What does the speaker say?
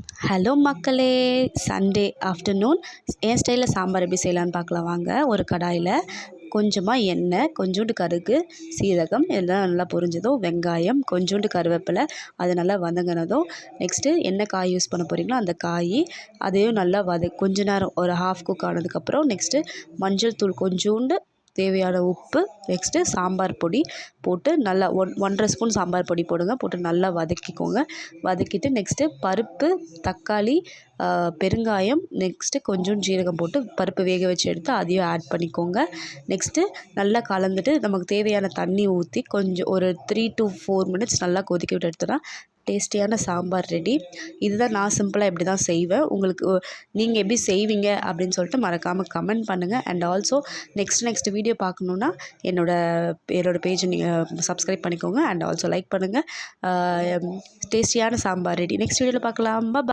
Hello மக்களே! Sunday afternoon என் ஸ்டைலில் சாம்பார் எப்படி செய்யலான்னு பார்க்கலாம் வாங்க. ஒரு கடாயில் கொஞ்சமாக எண்ணெய், கொஞ்சோண்டு கடுகு, சீரகம் எல்லாம் நல்லா பொரிஞ்சதும், வெங்காயம், கொஞ்சோண்டு கருவேப்பிலை அது நல்லா வதங்கினதும், நெக்ஸ்ட்டு என்ன காய் யூஸ் பண்ண போகிறீங்களோ அந்த காய் அதையும் நல்லா கொஞ்ச நேரம் ஒரு ஹாஃப் குக் ஆனதுக்கப்புறம் நெக்ஸ்ட்டு மஞ்சள் தூள் கொஞ்சோண்டு, தேவையான உப்பு, நெக்ஸ்ட்டு சாம்பார் பொடி போட்டு நல்லா 1 1/2 ஸ்பூன் சாம்பார் பொடி போடுங்க. போட்டு நல்லா வதக்கிக்கோங்க. வதக்கிட்டு நெக்ஸ்ட்டு பருப்பு, தக்காளி, பெருங்காயம், நெக்ஸ்ட்டு கொஞ்சோண்டு ஜீரகம் போட்டு பருப்பு வேக வச்சு எடுத்து அதையும் ஆட் பண்ணிக்கோங்க. நெக்ஸ்ட்டு நல்லா கலந்துட்டு நமக்கு தேவையான தண்ணி ஊற்றி கொஞ்சம் ஒரு 3 to 4 மினிட்ஸ் நல்லா கொதிக்க விட்டு எடுத்தோன்னா டேஸ்டியான சாம்பார் ரெடி. இதுதான் நான் சிம்பிளாக இப்படி தான் செய்வேன். உங்களுக்கு நீங்கள் எப்படி செய்வீங்க அப்படின்னு சொல்லிட்டு மறக்காமல் கமெண்ட் பண்ணுங்கள். அண்ட் ஆல்சோ நெக்ஸ்ட் வீடியோ பார்க்கணுன்னா என்னோட பேஜை நீங்கள் சப்ஸ்கிரைப் பண்ணிக்கோங்க. அண்ட் ஆல்சோ லைக் பண்ணுங்கள். டேஸ்டியான சாம்பார் ரெடி. நெக்ஸ்ட் வீடியோவில் பார்க்கலாம்.